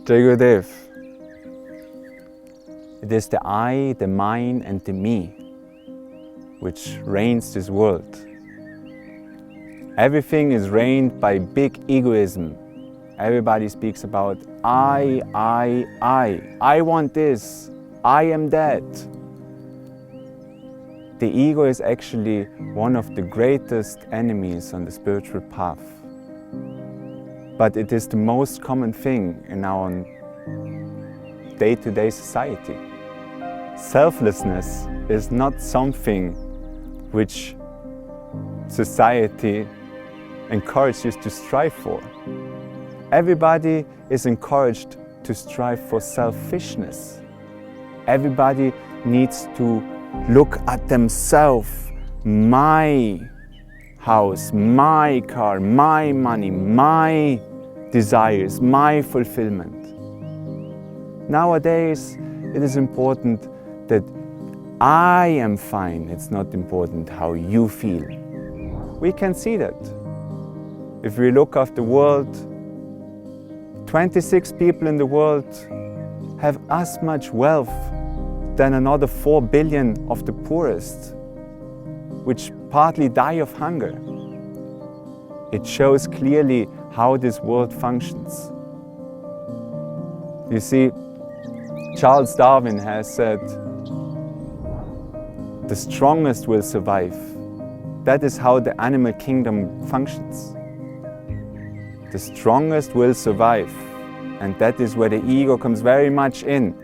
Jai Gurudev. It is the I, the mine and the me which reigns this world. Everything is reigned by big egoism. Everybody speaks about I want this, I am that. The ego is actually one of the greatest enemies on the spiritual path. But it is the most common thing in our day-to-day society. Selflessness is not something which society encourages you to strive for. Everybody is encouraged to strive for selfishness. Everybody needs to look at themselves, my house, my car, my money, my desires, my fulfillment. Nowadays, it is important that I am fine. It's not important how you feel. We can see that. If we look at the world, 26 people in the world have as much wealth than another 4 billion of the poorest, which partly die of hunger. It shows clearly how this world functions. You see, Charles Darwin has said, the strongest will survive. That is how the animal kingdom functions. The strongest will survive, and that is where the ego comes very much in.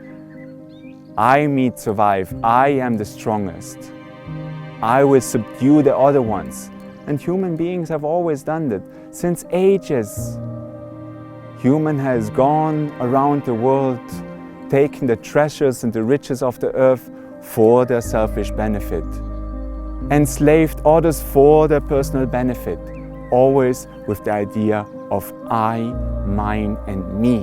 I need to survive, I am the strongest. I will subdue the other ones. And human beings have always done that. Since ages, human has gone around the world, taking the treasures and the riches of the earth for their selfish benefit. Enslaved others for their personal benefit, always with the idea of I, mine and me.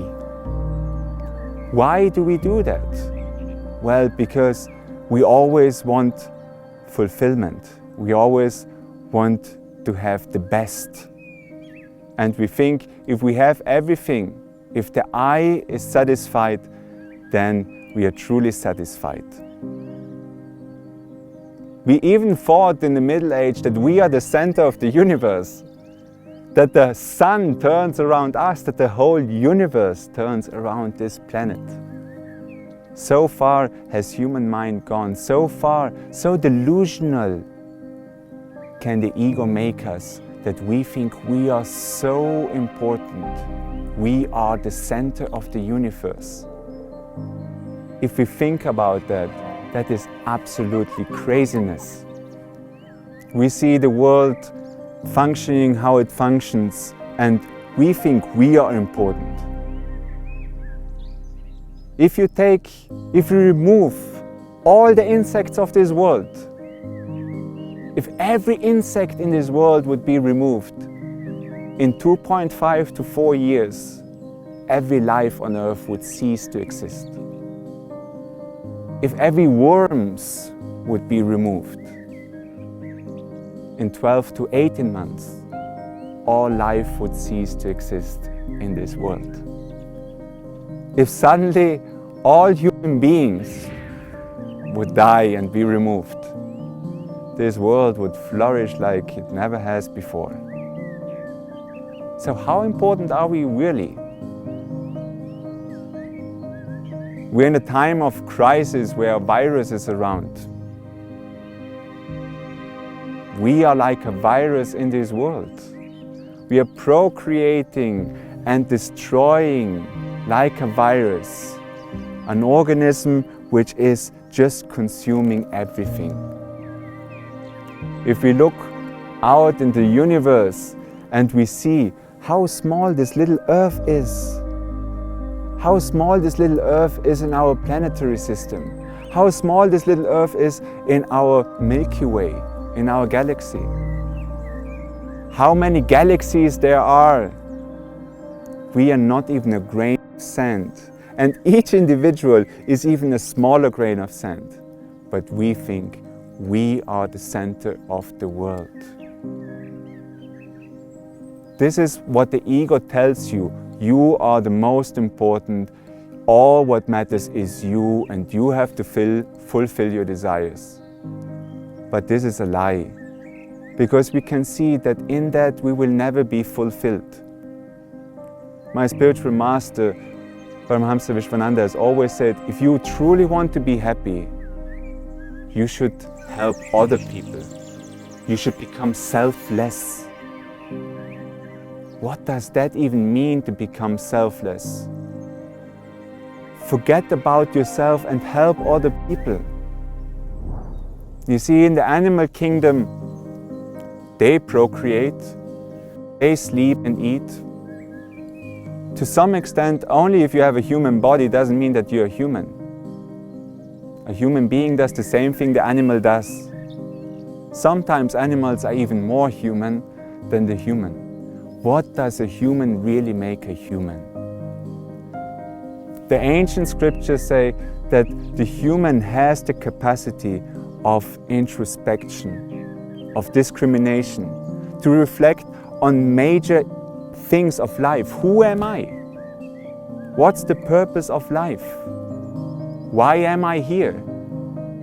Why do we do that? Well, because we always want fulfillment. We always want to have the best. And we think if we have everything, if the I is satisfied, then we are truly satisfied. We even thought in the Middle Age that we are the center of the universe, that the sun turns around us, that the whole universe turns around this planet. So far has human mind gone, so far, so delusional can the ego make us that we think we are so important. We are the center of the universe. If we think about that, that is absolutely craziness. We see the world functioning how it functions, and we think we are important. If you remove all the insects of this world, if every insect in this world would be removed, in 2.5 to 4 years, every life on earth would cease to exist. If every worms would be removed, in 12 to 18 months, all life would cease to exist in this world. If suddenly all human beings would die and be removed, this world would flourish like it never has before. So how important are we really? We're in a time of crisis where a virus is around. We are like a virus in this world. We are procreating and destroying like a virus, an organism which is just consuming everything. If we look out in the universe and we see how small this little earth is, how small this little earth is in our planetary system, how small this little earth is in our Milky Way, in our galaxy, how many galaxies there are. We are not even a grain of sand, and each individual is even a smaller grain of sand, but we think we are the center of the world. This is what the ego tells you. You are the most important. All what matters is you, and you have to fulfill your desires. But this is a lie, because we can see that in that we will never be fulfilled. My spiritual master, Paramahamsa Vishwananda, has always said, if you truly want to be happy, you should help other people. You should become selfless. What does that even mean, to become selfless? Forget about yourself and help other people. You see, in the animal kingdom, they procreate, they sleep and eat. To some extent, only if you have a human body doesn't mean that you're human. A human being does the same thing the animal does. Sometimes animals are even more human than the human. What does a human really make a human? The ancient scriptures say that the human has the capacity of introspection, of discrimination, to reflect on major things of life. Who am I? What's the purpose of life? Why am I here?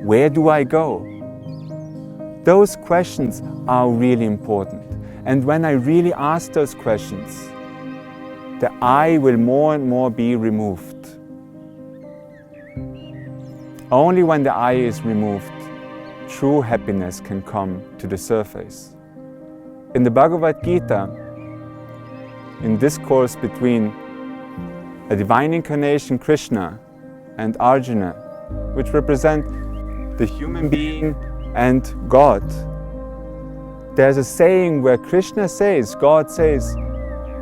Where do I go? Those questions are really important. And when I really ask those questions, the I will more and more be removed. Only when the I is removed, true happiness can come to the surface. In the Bhagavad Gita, in discourse between a divine incarnation, Krishna, and Arjuna, which represent the human being and God, there's a saying where Krishna says, God says,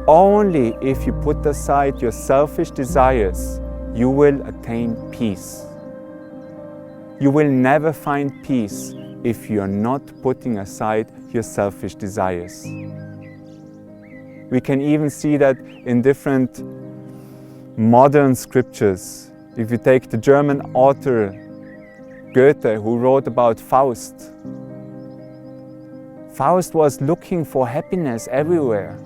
only if you put aside your selfish desires, you will attain peace. You will never find peace if you're not putting aside your selfish desires. We can even see that in different modern scriptures. If you take the German author Goethe, who wrote about Faust. Faust was looking for happiness everywhere.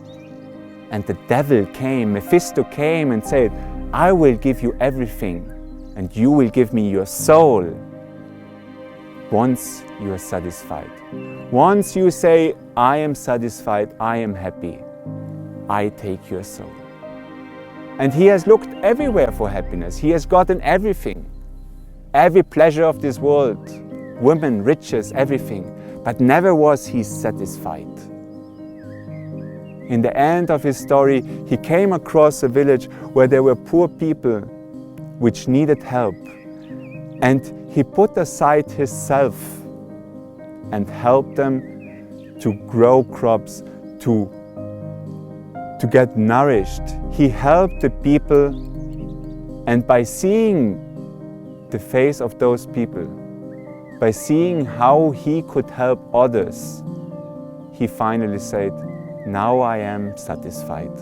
And the devil came, Mephisto came and said, I will give you everything, and you will give me your soul. Once you are satisfied. Once you say, I am satisfied, I am happy, I take your soul. And he has looked everywhere for happiness. He has gotten everything. Every pleasure of this world, women, riches, everything. But never was he satisfied. In the end of his story, he came across a village where there were poor people which needed help. And he put aside his self and helped them to grow crops, to get nourished. He helped the people, and by seeing the face of those people, by seeing how he could help others, he finally said, now I am satisfied.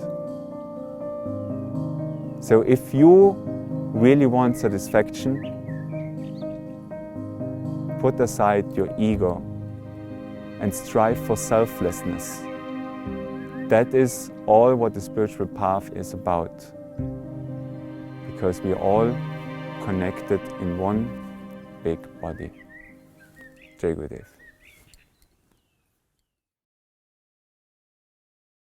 So if you really want satisfaction, put aside your ego and strive for selflessness. That is all what the spiritual path is about. Because we are all connected in one big body. Jai Gurudev.